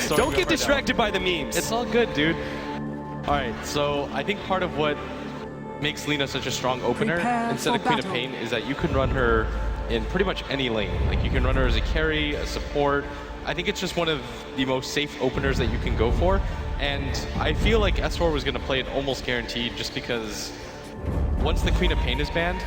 Don't get distracted by the memes. It's all good, dude. All right, so I think part of what makes Lina such a strong opener instead of Queen of Pain is that you can run her in pretty much any lane. Like you can run her as a carry, a support. I think it's just one of the most safe openers that you can go for. And I feel like S4 was going to play it almost guaranteed just because once the Queen of Pain is banned,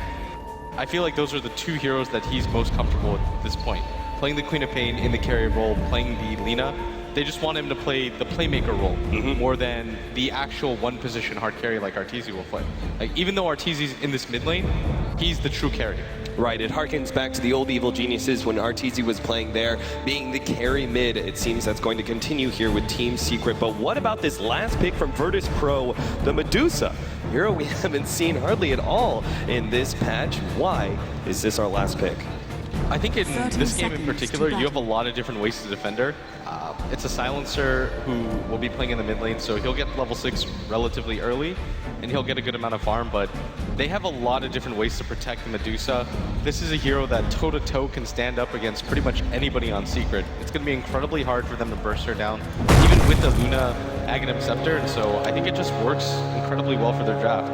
I feel like those are the two heroes that he's most comfortable with at this point. Playing the Queen of Pain in the carry role, playing the Lina. They just want him to play the playmaker role more than the actual one position hard carry like Arteezy will play. Like even though Arteezy's in this mid lane, he's the true carry. Right, it harkens back to the old Evil Geniuses when Arteezy was playing there, being the carry mid. It seems that's going to continue here with Team Secret. But what about this last pick from VIRTUS.PRO, the Medusa? Hero we haven't seen hardly at all in this patch. Why is this our last pick? I think in this game in particular, you have a lot of different ways to defend her. It's a silencer who will be playing in the mid lane, so he'll get level 6 relatively early, and he'll get a good amount of farm, but they have a lot of different ways to protect the Medusa. This is a hero that toe-to-toe can stand up against pretty much anybody on Secret. It's going to be incredibly hard for them to burst her down, even with the Luna Aghanim Scepter, and so I think it just works incredibly well for their draft.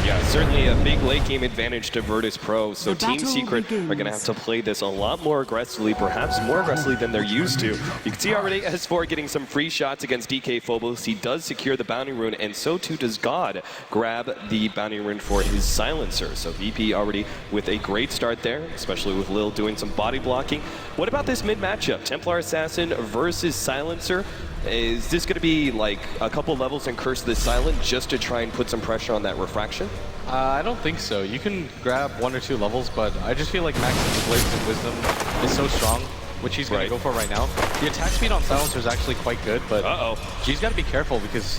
Yeah, certainly a big late game advantage to VIRTUS.PRO, so Team Secret are going to have to play this a lot more aggressively, perhaps more aggressively than they're used to. You can see already S4 getting some free shots against DK Phobos. He does secure the bounty rune, and so too does God grab the bounty rune for his silencer. So VP already with a great start there, especially with Lil doing some body blocking. What about this mid matchup? Templar Assassin versus Silencer. Is this going to be like a couple levels in Curse of the Silent just to try and put some pressure on that refraction? I don't think so. You can grab 1 or 2 levels, but I just feel like maxing the Blades of Wisdom is so strong, which he's going to go for right now. The attack speed on Silencer is actually quite good, but G's got to be careful because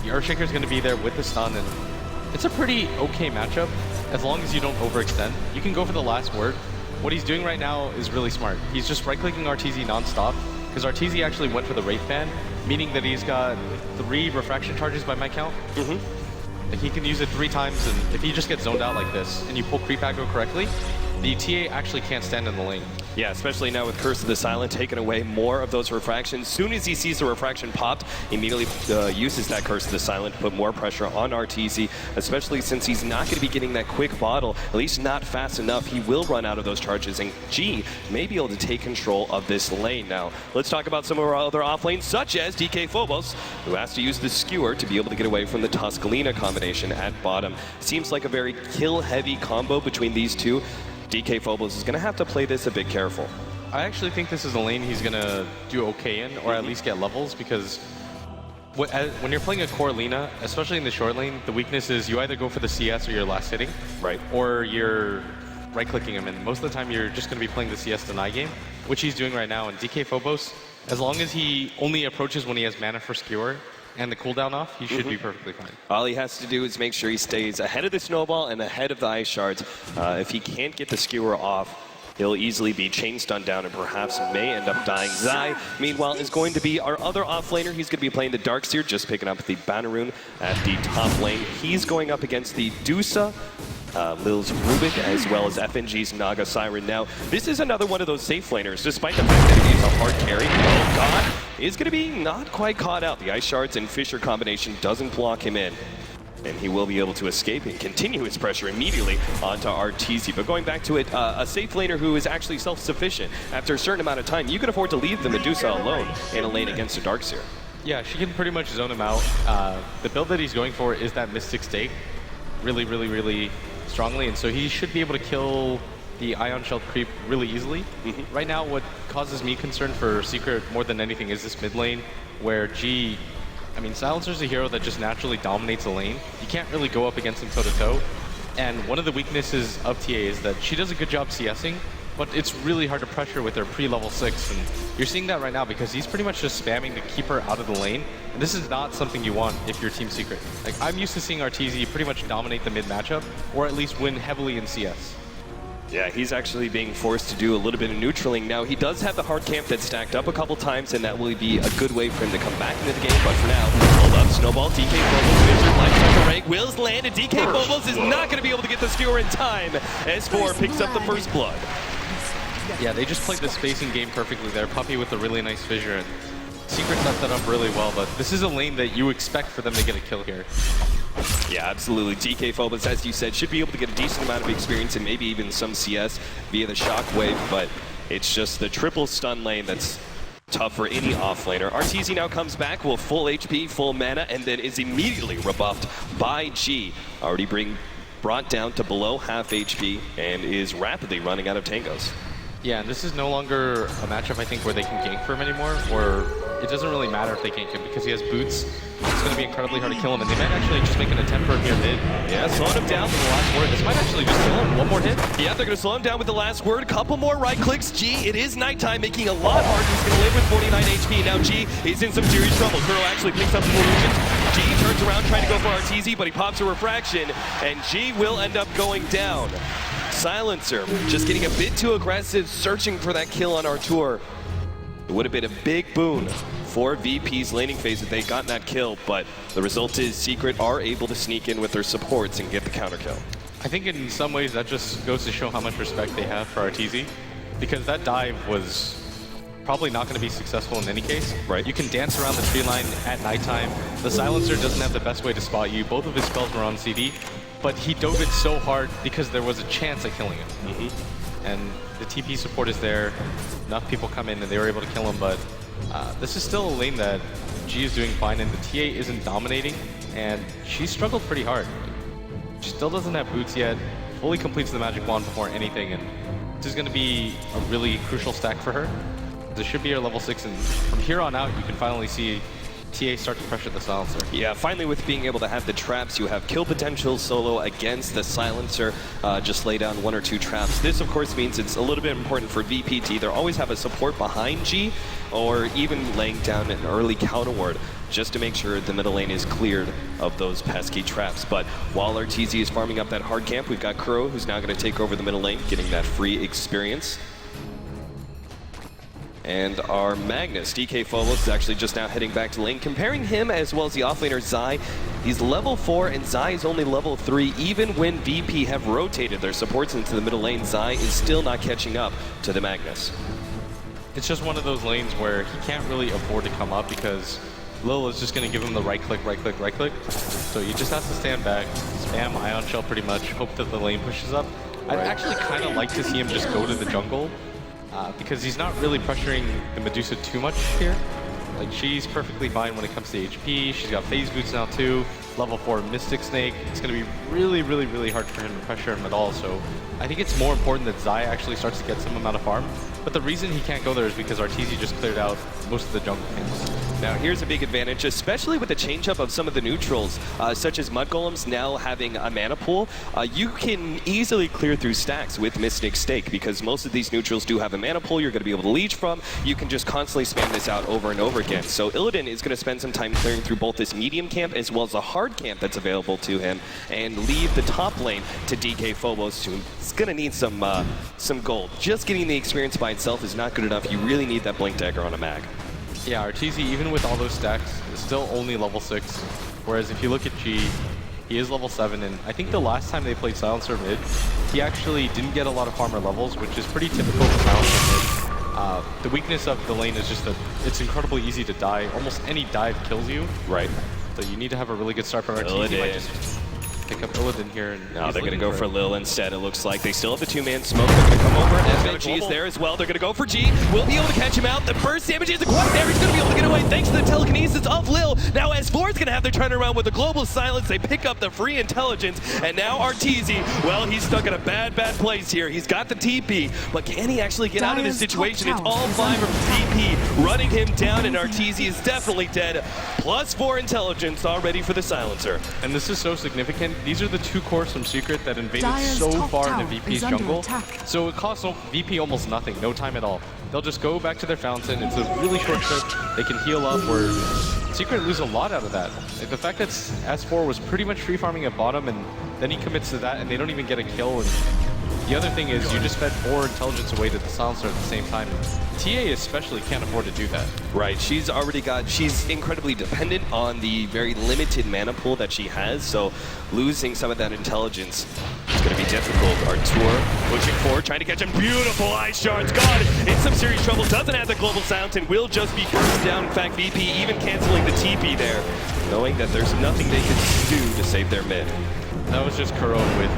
the Earthshaker is going to be there with the stun, and it's a pretty okay matchup as long as you don't overextend. You can go for the last word. What he's doing right now is really smart. He's just right-clicking Arteezy non-stop, because Arteezy actually went for the Wraith ban, meaning that he's got 3 refraction charges by my count. He can use it 3 times, and if he just gets zoned out like this, and you pull creep aggro correctly, the TA actually can't stand in the lane. Yeah, especially now with Curse of the Silent taking away more of those refractions. Soon as he sees the refraction popped, he immediately uses that Curse of the Silent to put more pressure on Arteezy, especially since he's not going to be getting that quick bottle, at least not fast enough. He will run out of those charges, and G may be able to take control of this lane. Now, let's talk about some of our other off lanes, such as DK Phobos, who has to use the Skewer to be able to get away from the Tuscalina combination at bottom. Seems like a very kill-heavy combo between these two. DK Phobos is going to have to play this a bit careful. I actually think this is a lane he's going to do okay in, or at least get levels, because when you're playing a core Lina, especially in the short lane, the weakness is you either go for the CS or you're last hitting, or you're right-clicking him, and most of the time you're just going to be playing the CS deny game, which he's doing right now. And DK Phobos, as long as he only approaches when he has mana for Skewer and the cooldown off, he should be perfectly fine. All he has to do is make sure he stays ahead of the snowball and ahead of the ice shards. If he can't get the Skewer off, he'll easily be chain stunned down and perhaps may end up dying. Zai, meanwhile, is going to be our other offlaner. He's going to be playing the Dark Seer, just picking up the Banner Rune at the top lane. He's going up against the Dusa, Lil's Rubik, as well as FNG's Naga Siren. Now, this is another one of those safe laners, despite the fact that he's a hard carry. Oh God, is going to be not quite caught out. The Ice Shards and Fisher combination doesn't block him in, and he will be able to escape and continue his pressure immediately onto Arteezy. But going back to it, a safe laner who is actually self-sufficient. After a certain amount of time, you can afford to leave the Medusa alone in a lane against a Dark Seer. Yeah, she can pretty much zone him out. The build that he's going for is that Mystic Stake really strongly, and so he should be able to kill the Ion Shell creep really easily. Right now, what causes me concern for Secret more than anything is this mid lane, where G, I mean, Silencer's a hero that just naturally dominates the lane. You can't really go up against him toe-to-toe, and one of the weaknesses of TA is that she does a good job CSing, but it's really hard to pressure with her pre-level 6, and you're seeing that right now because he's pretty much just spamming to keep her out of the lane, and this is not something you want if you're Team Secret. Like, I'm used to seeing Arteezy pretty much dominate the mid matchup, or at least win heavily in CS. Yeah, he's actually being forced to do a little bit of neutraling. Now, he does have the hard camp that's stacked up a couple times, and that will be a good way for him to come back into the game. But for now, hold up, Snowball, DK Phobos, Fisher, Lifecycle Rank, Will's land, and DK Phobos is not going to be able to get the Skewer in time. S4 picks up the first blood. Yeah, they just played the spacing game perfectly there. Puppey with a really nice fissure, and Secret set that up really well, but this is a lane that you expect for them to get a kill here. Yeah, absolutely. DK Phobos, as you said, should be able to get a decent amount of experience and maybe even some CS via the Shockwave, but it's just the triple stun lane that's tough for any offlaner. RTZ now comes back with full HP, full mana, and then is immediately rebuffed by G. Already brought down to below half HP and is rapidly running out of tangos. Yeah, and this is no longer a matchup, I think, where they can gank for him anymore, or it doesn't really matter if they gank him because he has boots. It's going to be incredibly hard to kill him, and they might actually just make an attempt for him here mid. Yeah, slowing him down with the last word. This might actually just kill him. One more hit. Yeah, they're going to slow him down with the last word. Couple more right clicks. G, it is nighttime, making a lot harder. He's going to live with 49 HP. Now G is in some serious trouble. Kuro actually picks up some illusions. G turns around trying to go for RTZ, but he pops a refraction, and G will end up going down. Silencer just getting a bit too aggressive, searching for that kill on Artur. It would have been a big boon for VP's laning phase if they'd gotten that kill, but the result is Secret are able to sneak in with their supports and get the counter kill. I think in some ways that just goes to show how much respect they have for RTZ, because that dive was probably not going to be successful in any case. Right. You can dance around the tree line at nighttime. The Silencer doesn't have the best way to spot you. Both of his spells were on CD, but he dove it so hard because there was a chance at killing him. And the TP support is there. Enough people come in and they were able to kill him, but this is still a lane that G is doing fine, and the TA isn't dominating, and she struggled pretty hard. She still doesn't have boots yet, fully completes the magic wand before anything, and this is going to be a really crucial stack for her. This should be her level 6, and from here on out, you can finally see TA start to pressure the Silencer. Yeah, finally with being able to have the traps, you have kill potential solo against the Silencer. Just lay down 1 or 2 traps. This, of course, means it's a little bit important for VP to either always have a support behind G, or even laying down an early counter ward just to make sure the middle lane is cleared of those pesky traps. But while RTZ is farming up that hard camp, we've got Kuro, who's now going to take over the middle lane, getting that free experience. And our Magnus, DK Phobos, is actually just now heading back to lane. Comparing him as well as the offlaner Zai, he's level 4 and Zai is only level 3. Even when VP have rotated their supports into the middle lane, Zai is still not catching up to the Magnus. It's just one of those lanes where he can't really afford to come up because Lil is just going to give him the right click, right click, right click. So he just has to stand back, spam Ion Shell pretty much, hope that the lane pushes up. I'd actually kind of like to see him just go to the jungle. Because he's not really pressuring the Medusa too much here. Like, she's perfectly fine when it comes to HP. She's got phase boots now too. Level 4 Mystic Snake. It's going to be really, really, really hard for him to pressure him at all. So I think it's more important that Zai actually starts to get some amount of farm. But the reason he can't go there is because RTZ just cleared out most of the jungle camps. Now here's a big advantage, especially with the change-up of some of the neutrals, such as Mud Golems now having a mana pool. You can easily clear through stacks with Mystic Stake because most of these neutrals do have a mana pool you're going to be able to leech from. You can just constantly spam this out over and over again. So Illidan is going to spend some time clearing through both this medium camp as well as the hard camp that's available to him and leave the top lane to DK Phobos, who's going to need some gold. Just getting the experience by itself is not good enough. You really need that Blink Dagger on a mag. Yeah, RTZ, even with all those stacks, is still only level 6. Whereas if you look at G, he is level 7, and I think the last time they played Silencer mid, he actually didn't get a lot of farmer levels, which is pretty typical for Silencer mid. The weakness of the lane is just that it's incredibly easy to die. Almost any dive kills you. Right. So you need to have a really good start, but RTZ might just pick up Illidan here. And no, they're going to go for Lil instead, it looks like. They still have the 2-man smoke. They're going to come over. FNG is there as well. They're going to go for G. We'll be able to catch him out. The burst damage isn't quite there. He's going to be able to get away thanks to the telekinesis of Lil. Now S4 is going to have their turnaround with a global silence. They pick up the free intelligence. And now RTZ, well, he's stuck in a bad place here. He's got the TP, but can he actually get out of this situation? It's all 5 of VP running him down, and RTZ is definitely dead. +4 intelligence already for the Silencer. And this is so significant. These are the 2 cores from Secret that invaded so far into VP's jungle. So it costs VP almost nothing, no time at all. They'll just go back to their fountain. It's a really short trip. They can heal up, where Secret lose a lot out of that. Like the fact that S4 was pretty much free farming at bottom, and then he commits to that, and they don't even get a kill. And The other thing is you just fed 4 intelligence away to the silencer at the same time. TA especially can't afford to do that. Right, she's incredibly dependent on the very limited mana pool that she has, so losing some of that intelligence is going to be difficult. Artur pushing forward, trying to catch him. Beautiful ice shards. God, in some serious trouble, doesn't have the global silence and will just be burst down. In fact, VP even canceling the TP there, knowing that there's nothing they can do to save their mid. That was just Kuro with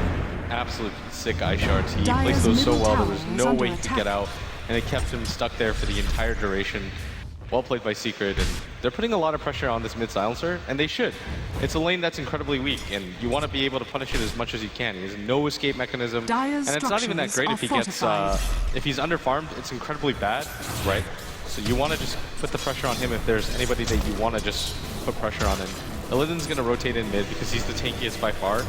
absolute sick ice shards. He placed those so well, there was no way he could get out, and it kept him stuck there for the entire duration. Well played by Secret, and they're putting a lot of pressure on this mid silencer, and they should. It's a lane that's incredibly weak, and you want to be able to punish it as much as you can. He has no escape mechanism, and it's not even that great if he gets, if he's underfarmed, it's incredibly bad, right? So you want to just put the pressure on him if there's anybody that you want to just put pressure on. And Illidan's going to rotate in mid because he's the tankiest by far,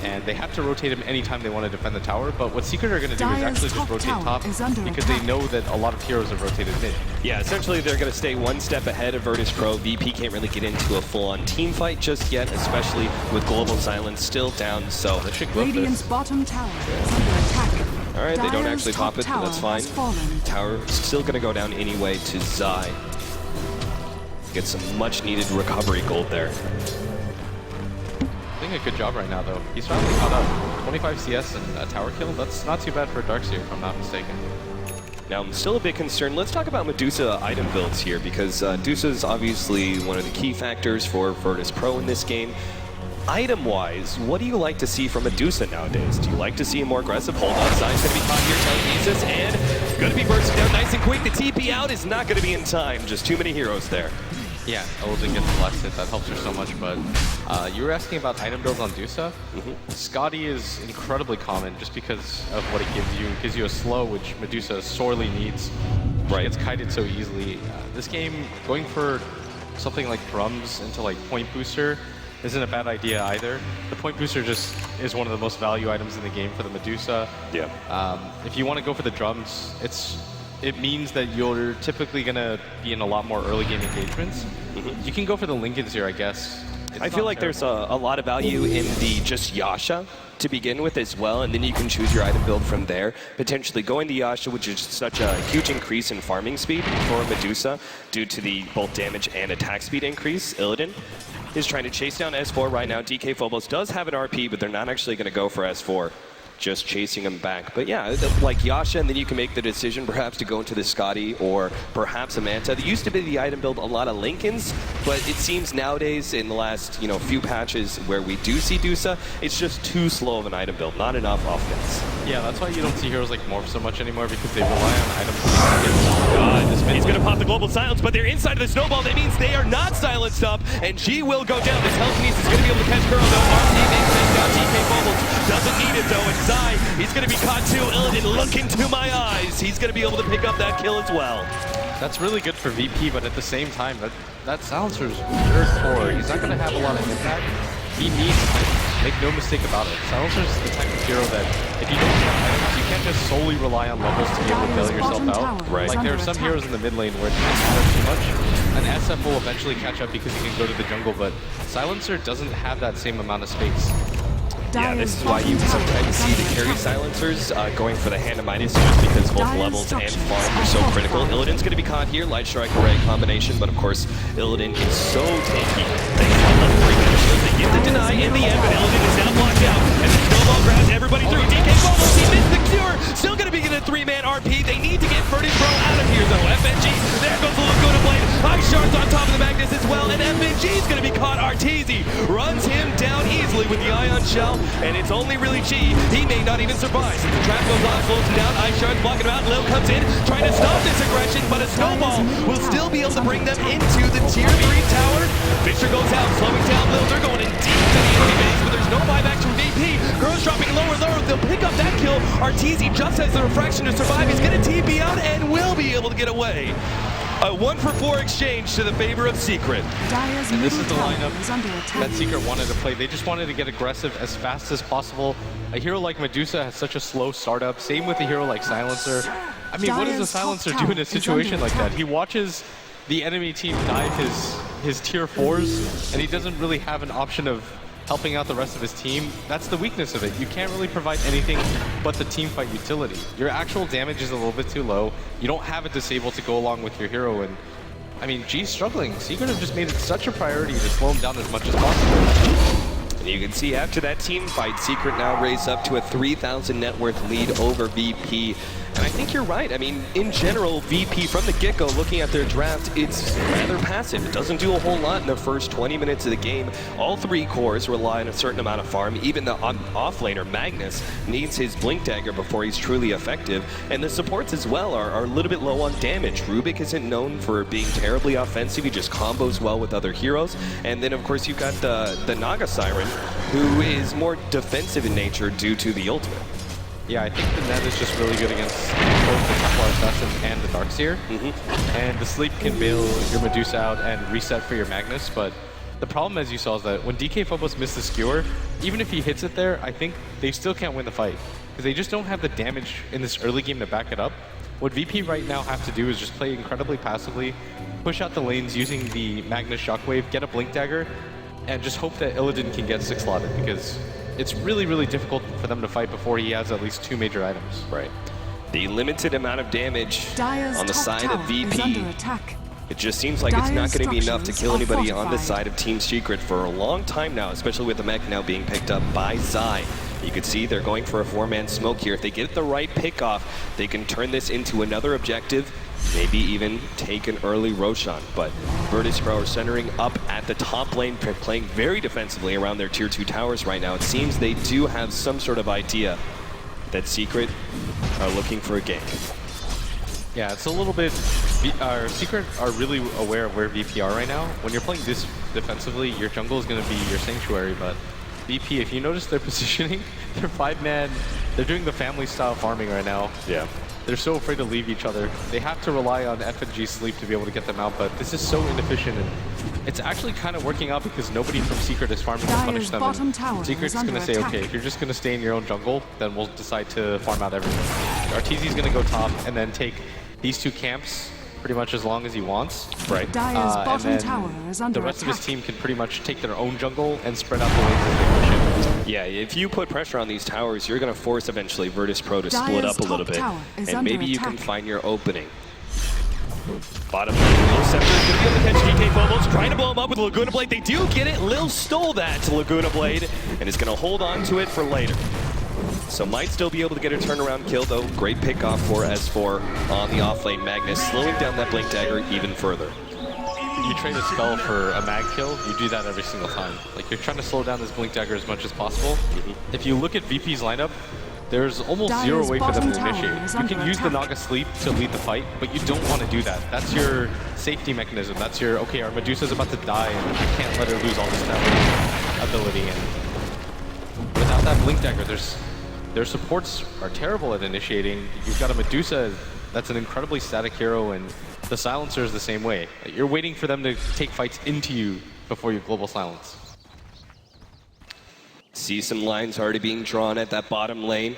and they have to rotate him anytime they want to defend the tower. But what Secret are going to do is actually just rotate top because they know that a lot of heroes have rotated mid. Yeah, essentially they're going to stay one step ahead of VIRTUS.PRO. VP can't really get into a full-on team fight just yet, especially with Global Silence still down, so they should glove Radiant's this. bottom tower is under attack. All right, they don't Dire's actually top pop it, but that's fine. Tower still going to go down anyway to Zai. Get some much-needed recovery gold there. Doing a good job right now, though. He's finally caught up. 25 CS and a tower kill. That's not too bad for Darkseer, if I'm not mistaken. Now, I'm still a bit concerned. Let's talk about Medusa item builds here, because Medusa is obviously one of the key factors for VIRTUS.PRO in this game. Item-wise, what do you like to see from Medusa nowadays? Do you like to see a more aggressive hold-up? Zai's going to be caught here, telekinesis, and going to be bursting down nice and quick. The TP out is not going to be in time. Just too many heroes there. Yeah, Illidan gets the last hit. That helps her so much, but you were asking about item builds on Dusa. Scotty is incredibly common just because of what it gives you. It gives you a slow, which Medusa sorely needs. Right. It's kited so easily. This game, going for something like drums into like point booster isn't a bad idea either. The point booster just is one of the most value items in the game for the Medusa. Yeah. If you want to go for the drums, it means that you're typically going to be in a lot more early game engagements. You can go for the Lincolns here, I guess. I feel like there's a lot of value in the just Yasha to begin with as well, and then you can choose your item build from there. Potentially going to Yasha, which is such a huge increase in farming speed for Medusa due to the both damage and attack speed increase. Illidan is trying to chase down S4 right now. DK Phobos does have an RP, but they're not actually going to go for S4. Just chasing him back. But yeah, like Yasha, and then you can make the decision perhaps to go into the Scotty or perhaps a Manta. There used to be the item build a lot of Lincolns, but it seems nowadays in the last few patches where we do see Dusa, it's just too slow of an item build, not enough offense. Yeah, that's why you don't see heroes like Morph so much anymore, because they rely on items to get God, this he's going to pop the global silence, but they're inside of the snowball. That means they are not silenced up, and G will go down. The telekinesis is going to be able to catch Kuro, though. RP makes it down. DK Phobos doesn't need it, though. And Zai, he's going to be caught too. Illidan, look into my eyes. He's going to be able to pick up that kill as well. That's really good for VP, but at the same time, that silencer's third core. He's not going to have a lot of impact. He needs to make no mistake about it. Silencer's the type of hero that if you don't have items, you can't just solely rely on levels to be able to bail yourself out. Right. Like there are some heroes in the mid lane where it's just too much. An SF will eventually catch up because he can go to the jungle, but Silencer doesn't have that same amount of space. Yeah, this is why you sometimes see the carry silencers going for the hand of Midas, just because both levels and farm are so critical. Illidan's going to be caught here, Light Strike Array combination, but of course, Illidan is so tanky. Thanks to the level 3 mana shield, they get the deny in the end, but Illidan is now blocked out, and the snowball grabs everybody through. DK Phobos, he missed the cure, still going to be getting a 3-man RP. They need to get VIRTUS.PRO out of here, though. FNG, there goes the Laguna Blade. Ice Shards on top of the Magnus as well, and FNG is going to be caught. Arteezy runs him down easily with the Ion Shell, and it's only really G. He may not even survive. Since the trap goes on, slows him down. Ice Shards blocking him out. Lil comes in, trying to stop this aggression, but a snowball will still be able to bring them into the tier 3 tower. Fisher goes out, slowing down Lil. They're going in deep to the enemy base, but there's no buyback from VP. Girls dropping lower. They'll pick up that kill. Arteezy just has the refraction to survive. He's going to TP out and will be able to get away. A 1-for-4 exchange to the favor of Secret. And this is the lineup that Secret wanted to play. They just wanted to get aggressive as fast as possible. A hero like Medusa has such a slow startup. Same with a hero like Silencer. I mean, what does a Silencer do in a situation like that? He watches the enemy team dive his tier 4s, and he doesn't really have an option of helping out the rest of his team, that's the weakness of it. You can't really provide anything but the team fight utility. Your actual damage is a little bit too low. You don't have a disable to go along with your hero, and I mean, G's struggling. Secret have just made it such a priority to slow him down as much as possible. And you can see after that team fight, Secret now raised up to a 3,000 net worth lead over VP. And I think you're right. I mean, in general, VP from the get-go, looking at their draft, it's rather passive. It doesn't do a whole lot in the first 20 minutes of the game. All three cores rely on a certain amount of farm. Even the offlaner, Magnus, needs his Blink Dagger before he's truly effective. And the supports as well are a little bit low on damage. Rubik isn't known for being terribly offensive. He just combos well with other heroes. And then, of course, you've got the Naga Siren, who is more defensive in nature due to the ultimate. Yeah, I think the net is just really good against both the Templar Assassin and the Dark Seer. And the sleep can bail your Medusa out and reset for your Magnus, but the problem, as you saw, is that when DK Phobos missed the skewer, even if he hits it there, I think they still can't win the fight, because they just don't have the damage in this early game to back it up. What VP right now have to do is just play incredibly passively, push out the lanes using the Magnus Shockwave, get a Blink Dagger, and just hope that Illidan can get 6-slotted, because it's really, really difficult for them to fight before he has at least 2 major items. Right. The limited amount of damage on the side of VP, it just seems like it's not going to be enough to kill anybody on the side of Team Secret for a long time now, especially with the mech now being picked up by Zai. You can see they're going for a 4-man smoke here. If they get the right pick off, they can turn this into another objective, maybe even take an early Roshan. But VIRTUS.PRO are centering up at the top lane, playing very defensively around their tier 2 towers right now. It seems they do have some sort of idea that Secret are looking for a gank. Yeah, it's a little bit... Secret are really aware of where VP are right now. When you're playing this defensively, your jungle is going to be your sanctuary, but VP, if you notice their positioning, they're 5-man, they're doing the family style farming right now. Yeah. They're so afraid to leave each other. They have to rely on F and G sleep to be able to get them out, but this is so inefficient, and it's actually kind of working out because nobody from Secret is farming to punish them. And Secret's going to say, okay, if you're just going to stay in your own jungle, then we'll decide to farm out everything. Arteezy's going to go top and then take these 2 camps pretty much as long as he wants. Right. And then the rest of his team can pretty much take their own jungle and spread out the lanes as they push in. Yeah, if you put pressure on these towers, you're going to force eventually VIRTUS.PRO to split up a little bit, and maybe you can find your opening. Bottom lane, Lil Scepter is going to be able to catch DK Phobos, trying to blow him up with Laguna Blade. They do get it. Lil stole that to Laguna Blade, and is going to hold on to it for later. So might still be able to get a turnaround kill, though. Great pick off for S4 on the offlane Magnus, slowing down that Blink Dagger even further. You trade a spell for a mag kill, you do that every single time. Like, you're trying to slow down this Blink Dagger as much as possible. If you look at VP's lineup, there's almost zero way for them to initiate. You can use the Naga Sleep to lead the fight, but you don't want to do that. That's your safety mechanism. That's your, okay, our Medusa's about to die, and I can't let her lose all this network ability. And without that Blink Dagger, their supports are terrible at initiating. You've got a Medusa that's an incredibly static hero, and the Silencer is the same way. You're waiting for them to take fights into you before you global silence. See some lines already being drawn at that bottom lane.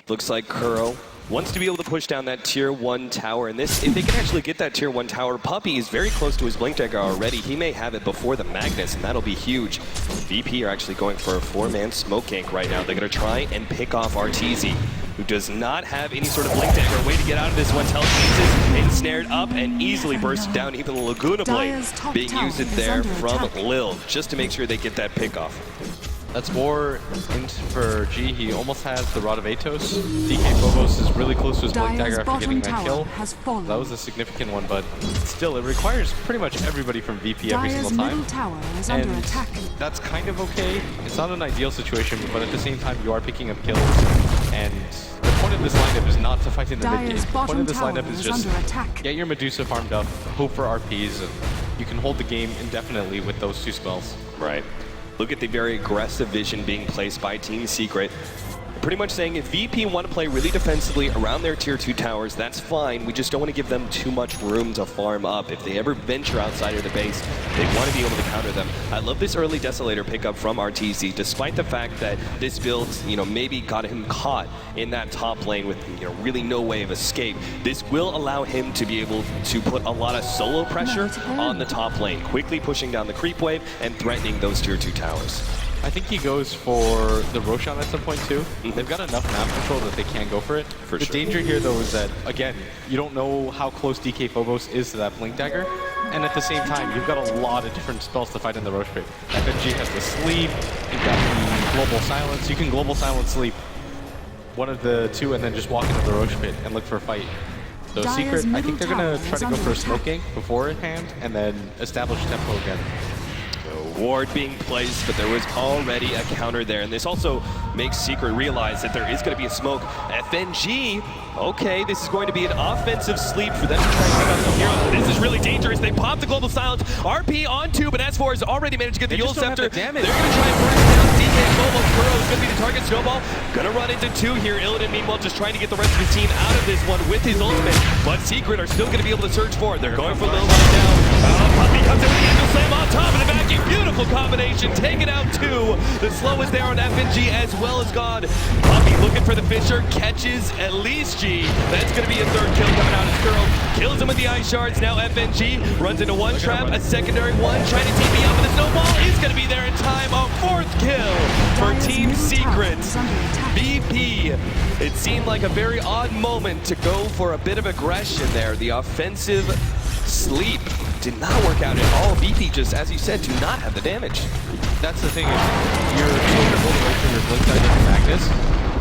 Looks like Kuro wants to be able to push down that tier 1 tower. And this, if they can actually get that tier 1 tower, Puppey is very close to his Blink Dagger already. He may have it before the Magnus, and that'll be huge. VP are actually going for a 4-man smoke gank right now. They're going to try and pick off Arteezy, who does not have any sort of Blink Dagger. Way to get out of this one. Telekinesis ensnared up and easily burst down. Even the Laguna Blade being used there from Lil, just to make sure they get that pick off. That's more int for G. He almost has the Rod of Atos. DK Phobos is really close to his Blink Dagger after getting that kill. That was a significant one, but still, it requires pretty much everybody from VP every single time. And that's kind of okay. It's not an ideal situation, but at the same time, you are picking up kills. And the point of this lineup is not to fight in the mid game. The point of this lineup is just get your Medusa farmed up, hope for RPs, and you can hold the game indefinitely with those 2 spells. Right. Look at the very aggressive vision being placed by Team Secret. Pretty much saying if VP want to play really defensively around their tier 2 towers, that's fine. We just don't want to give them too much room to farm up. If they ever venture outside of the base, they want to be able to counter them. I love this early Desolator pickup from Arteezy, despite the fact that this build, maybe got him caught in that top lane with, really no way of escape. This will allow him to be able to put a lot of solo pressure on the top lane, quickly pushing down the creep wave and threatening those tier 2 towers. I think he goes for the Roshan at some point too. They've got enough map control that they can go for it. The danger here though is that, again, you don't know how close DK Phobos is to that Blink Dagger. And at the same time, you've got a lot of different spells to fight in the Roche Pit. FNG has the sleep, you've got the Global Silence. You can Global Silence sleep one of the two and then just walk into the Roche Pit and look for a fight. So Secret, I think they're going to try to go for a smoke gank beforehand and then establish tempo again. Ward being placed, but there was already a counter there. And this also makes Secret realize that there is going to be a smoke. FNG, okay, this is going to be an offensive sleep for them to try and pick up some heroes. This is really dangerous. They pop the Global Silence. RP on two, but S4 has already managed to get the Yule Scepter. They're going to try and burst down DK Global. Kuro is going to be the target. Snowball going to run into two here. Illidan, meanwhile, just trying to get the rest of his team out of this one with his ultimate. But Secret are still going to be able to surge for it. They're going for Lil right now. Puppy comes in with the Angel Slam on top of the vacuum. Beautiful combination, taking out two. The slow is there on FNG as well as God. Puppy looking for the Fisher, catches at least G. That's going to be a third kill coming out as Kuro. Kills him with the Ice Shards. Now FNG runs into one trap, a secondary one, trying to TP up, and the Snowball is going to be there in time. A fourth kill for Team Secret. VP, it seemed like a very odd moment to go for a bit of aggression there. The offensive sleep did not work out at all. VP just, as you said, do not have the damage. That's the thing, is you're 200 gold away from your Blink Dagger and Magnus,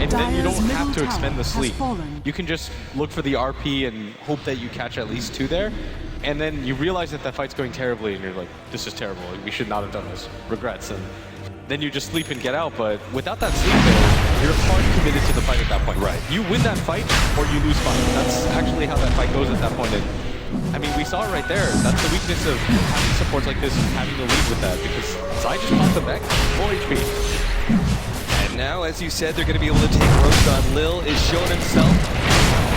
and then you don't have to expend the sleep. You can just look for the RP and hope that you catch at least two there, and then you realize that that fight's going terribly, and you're like, this is terrible, we should not have done this. Regrets. And then you just sleep and get out, but without that sleep there, you're hard committed to the fight at that point. Right. You win that fight, or you lose fight. That's actually how that fight goes at that point. And I mean, we saw it right there. That's the weakness of having supports like this and having to lead with that, because Zai just popped the back, full HP. And now, as you said, they're going to be able to take Roshan. Lil is showing himself.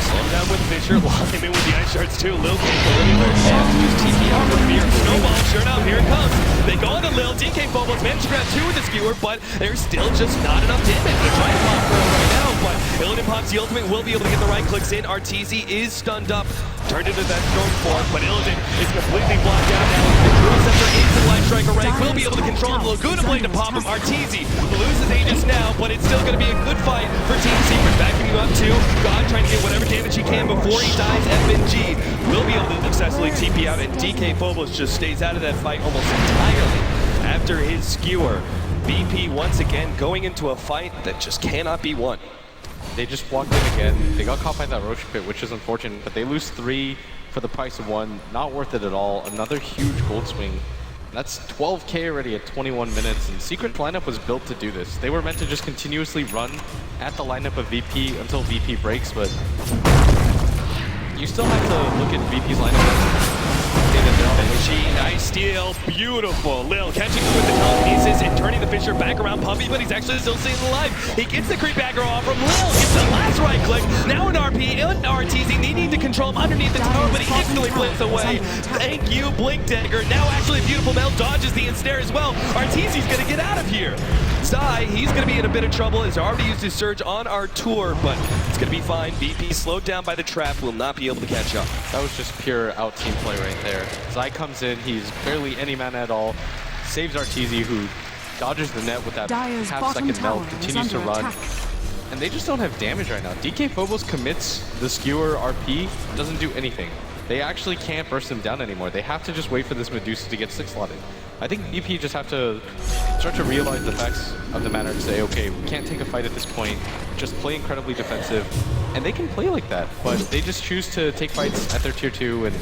Slow him down with Fisher, lock him in with the Ice Shards too. Lil can't go anywhere. And use TP out for Fear. Snowball, sure enough, here it comes. They go into Lil. DK Phobos managed to grab two with the skewer, but there's still just not enough damage. They're trying to pop Kuro right now, but Illidan pops the ultimate, will be able to get the right clicks in. Arteezy is stunned up, turned into that storm form, but Illidan is completely blocked out now. The Kuro Scepter into the Life Striker rank, will be able to control the Laguna Blade to pop him. Arteezy loses Aegis now, but it's still going to be a good fight for Team Secret. Backing him up too. God trying to get whatever damage he can before he dies. FNG will be able to successfully TP out, and DK Phobos just stays out of that fight almost entirely after his skewer. VP once again going into a fight that just cannot be won. They just walked in again. They got caught by that Roche Pit, which is unfortunate, but they lose 3 for the price of 1. Not worth it at all. Another huge gold swing. That's 12K already at 21 minutes, and Secret's lineup was built to do this. They were meant to just continuously run at the lineup of VP until VP breaks, but you still have to look at VP's lineup. Nice steal, beautiful. Lil catching him with the telekinesis and turning the Fisher back around Puppy, but he's actually still staying alive. He gets the creep backer off from Lil, gets the last right click. Now an RP, and Arteezy needing to control him underneath the tower, but he instantly flips away. Thank you, Blink Dagger. Now actually beautiful Mel dodges the ensnare as well. Arteezy's gonna get out of here. Zai, he's gonna be in a bit of trouble. He's already used his surge on our tour, but it's gonna be fine. VP slowed down by the trap, will not be able to catch up. That was just pure out team play right there. Zai comes in, he's barely any mana at all, saves Arteezy, who dodges the net with that half-second melt, continues to run. And they just don't have damage right now. DK Phobos commits the skewer RP, doesn't do anything. They actually can't burst him down anymore. They have to just wait for this Medusa to get 6-slotted. I think VP just have to start to realize the facts of the matter and say, okay, we can't take a fight at this point, just play incredibly defensive. And they can play like that, but they just choose to take fights at their tier 2, and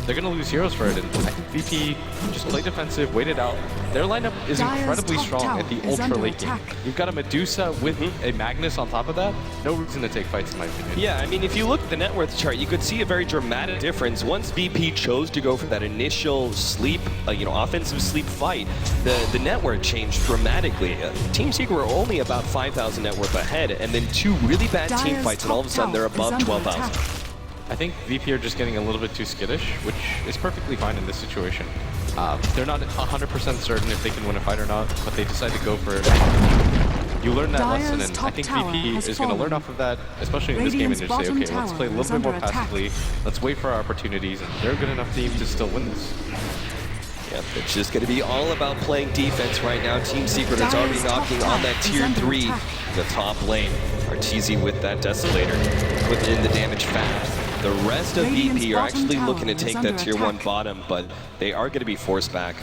they're going to lose heroes for it. And I think VP just play defensive, wait it out. Their lineup is incredibly strong at the ultra late game. You've got a Medusa with a Magnus on top of that. No reason to take fights, in my opinion. Yeah, I mean, if you look at the net worth chart, you could see a very dramatic difference. Once VP chose to go for that initial sleep, offensive sleep fight, the net worth changed dramatically. Team Secret were only about 5,000 net worth ahead, and then 2 really bad team fights, and all of a sudden they're above 12,000. I think VP are just getting a little bit too skittish, which is perfectly fine in this situation. They're not 100% certain if they can win a fight or not, but they decide to go for it. You learn that lesson, and I think VP is going to learn off of that, especially in this game, and just say, okay, let's play a little bit more passively, let's wait for our opportunities, and they're a good enough team to still win this. Yep, it's just going to be all about playing defense right now. Team Secret is already knocking on that tier 3, the top lane. Arteezy with that Desolator, putting in the damage fast. The rest of VP are actually looking to take that tier 1 bottom, but they are going to be forced back.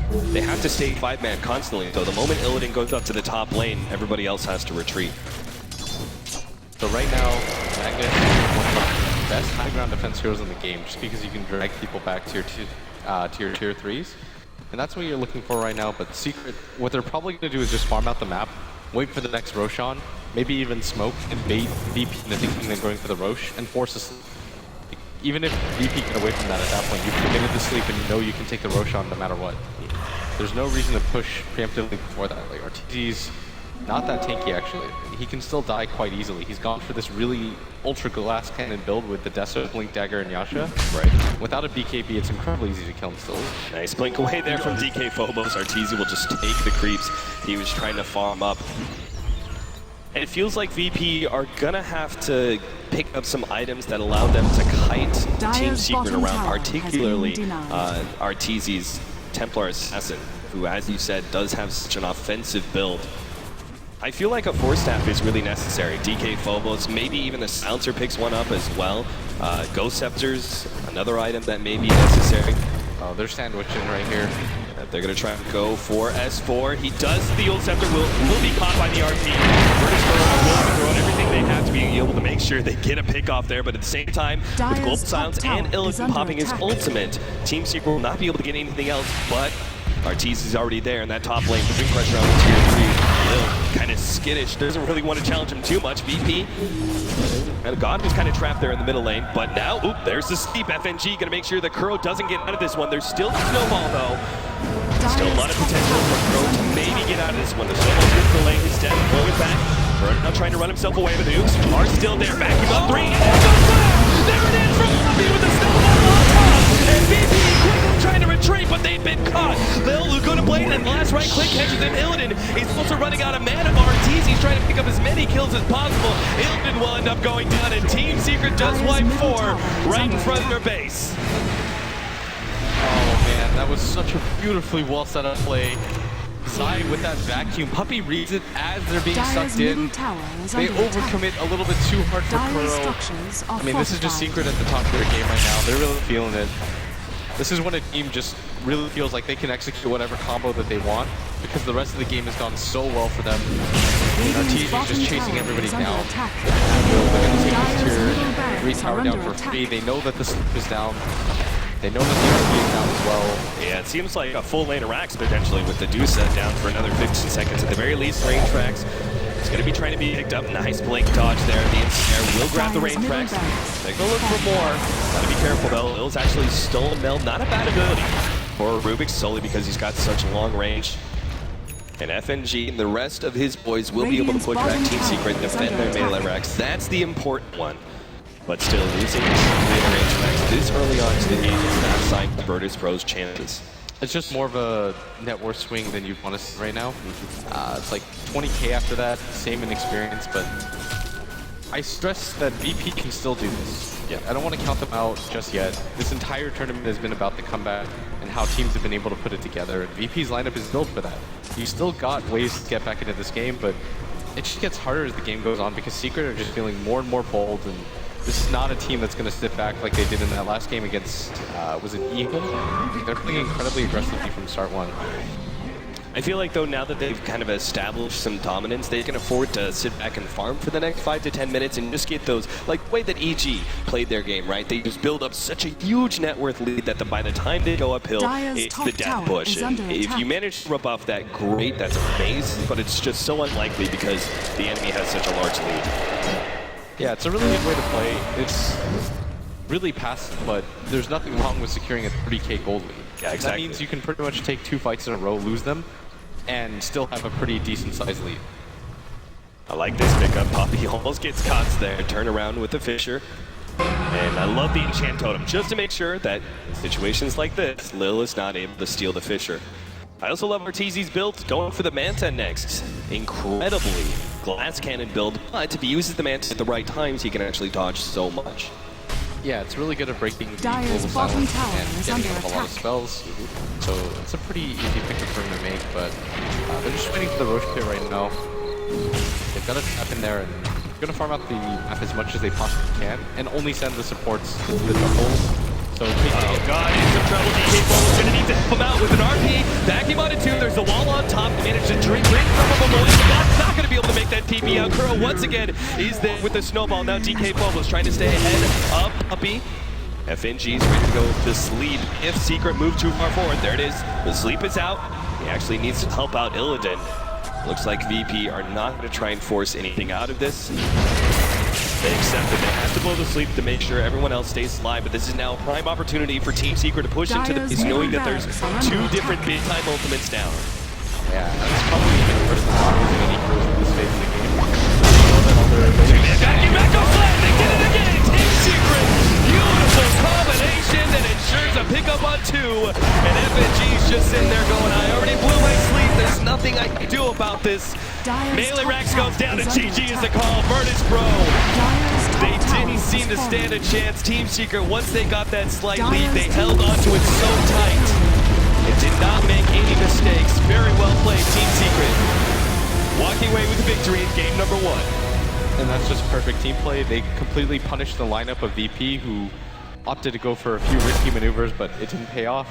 They have to stay 5-man constantly, though. The moment Illidan goes up to the top lane, everybody else has to retreat. So right now, Magnet is one of the best high ground defense heroes in the game, just because you can drag people back to your tier 3s. And that's what you're looking for right now, but Secret, what they're probably going to do is just farm out the map, wait for the next Roshan, maybe even smoke and bait VP into thinking they're going for the Rosh, and force a sleep. Even if VP get away from that at that point, you've committed to sleep and you know you can take the Roshan no matter what. There's no reason to push preemptively before that. Like, Arteezy's not that tanky, actually. He can still die quite easily. He's gone for this really ultra glass cannon build with the Deso, Blink Dagger, and Yasha. Right. Without a BKB, it's incredibly easy to kill him still. Nice blink away there from DK Phobos. Arteezy will just take the creeps he was trying to farm up. And it feels like VP are gonna have to pick up some items that allow them to kite Team Secret around, particularly Arteezy's Templar Assassin, who, as you said, does have such an offensive build. I feel like a Force Staff is really necessary. DK Phobos, maybe even the Silencer picks one up as well. Ghost Scepter's another item that may be necessary. Oh, they're sandwiching right here. They're going to try and go for S4. He does. The old Scepter will be caught by the RP. VIRTUS.PRO will throw everything they have to be able to make sure they get a pick off there, but at the same time, with Global Silence and Illidan popping his ultimate, Team Secret will not be able to get anything else, but Arteezy's already there in that top lane, putting pressure on the tier 3. Lil, kind of skittish, doesn't really want to challenge him too much. VP, and God was kind of trapped there in the middle lane, but now, oop, there's the steep. FNG gonna make sure the Kuro doesn't get out of this one. There's still the snowball though. Still a lot of potential for Kuro to maybe get out of this one. The snowball's good for lane, he's dead, pulling back. Burn now trying to run himself away, but the Oops are still there. Back him up 3, and there it is from Bobby with the snowball on top. And VP quickly trying to retreat, but they've been caught. Lil Lugo to blade, and the last right click catches him. Illidan, he's also running out of mana. Arteezy's trying to pick up as many kills as possible. Illidan will end up going down, and Team Secret does wipe 4 right in front of their base. Oh man, that was such a beautifully well set up play. Zai with that vacuum. Puppey reads it as they're being sucked in. They overcommit a little bit too hard for Kuro. I mean, this is just Secret at the top of their game right now. They're really feeling it. This is when a team just really feels like they can execute whatever combo that they want, because the rest of the game has gone so well for them. Arteezy's just chasing everybody down. They're going to take this tier 3 tower down for free. They know that the sleep is down. They know that the RP is down as well. Yeah, it seems like a full lane of racks potentially with the Dusa down for another 15 seconds. At the very least, range tracks. It's going to be trying to be picked up. Nice blink dodge there. The ensnare will grab the range tracks. They go look for more. Gotta be careful though. Ill's actually stolen Mel. Not a bad ability for Rubik solely because he's got such long range. And FNG and the rest of his boys will be able to push back Team Secret and defend their melee racks. That's the important one. But still, losing range tracks this early on to the game is not a sign of VIRTUS.PRO's chances. It's just more of a net worth swing than you'd want to see right now. It's like 20K after that, same in experience, but I stress that VP can still do this. Yeah, I don't want to count them out just yet. This entire tournament has been about the comeback and how teams have been able to put it together. And VP's lineup is built for that. You still got ways to get back into this game, but it just gets harder as the game goes on because Secret are just feeling more and more bold, and this is not a team that's going to sit back like they did in that last game against, was it Eagle? They're playing incredibly aggressively from start 1. I feel like, though, now that they've kind of established some dominance, they can afford to sit back and farm for the next 5 to 10 minutes and just get those, like the way that EG played their game, right? They just build up such a huge net worth lead that by the time they go uphill, it's the death push. And if you manage to rebuff that, great, that's amazing, but it's just so unlikely because the enemy has such a large lead. Yeah, it's a really good way to play. It's really passive, but there's nothing wrong with securing a 30K gold lead. Yeah, exactly. That means you can pretty much take 2 fights in a row, lose them, and still have a pretty decent sized lead. I like this pickup. Poppy almost gets caught there. Turn around with the Fisher. And I love the enchant totem, just to make sure that in situations like this, Lil is not able to steal the Fisher. I also love Arteezy's build, going for the Manta next. Incredibly glass cannon build, but if he uses the Manta at the right times, he can actually dodge so much. Yeah, it's really good at breaking the Dire's global bottom silence tower and is getting under out of a lot of attack. spells. So it's a pretty easy pickup for him to make, but they're just waiting for the Roche pit right now. They've got to tap in there and going to farm out the map as much as they possibly can and only send the supports to the jungle. So Oh god, he's in trouble. DK gonna need to help him out with an RP. Back him on it too. There's a wall on top. Managed to drink ring from him away. But that's not gonna be able to make that TP out. Kuro once again is there with the snowball. Now DK was trying to stay ahead of Puppy. FNG's ready to go to sleep if Secret moved too far forward. There it is. The sleep is out. He actually needs to help out Illidan. Looks like VP are not going to try and force anything out of this. They accept that they have to blow the sleep to make sure everyone else stays alive, but this is now a prime opportunity for Team Secret to push into the base, knowing that there's two different big-time ultimates down. yeah, that's probably the first time using any heroes in this phase of the game. They know that all their Back on flat, they did it again! Team Secret, beautiful combination that ensures a pickup on two, and FNG's just sitting there going, I already blew my sleep, there's nothing I can do about this. Melee Rex goes down to GG is the call. VIRTUS.PRO. They didn't seem to stand a chance. Team Secret, once they got that slight lead, they held onto it so tight. It did not make any mistakes. Very well played, Team Secret. Walking away with the victory in game number 1. And that's just perfect team play. They completely punished the lineup of VP, who opted to go for a few risky maneuvers, but it didn't pay off.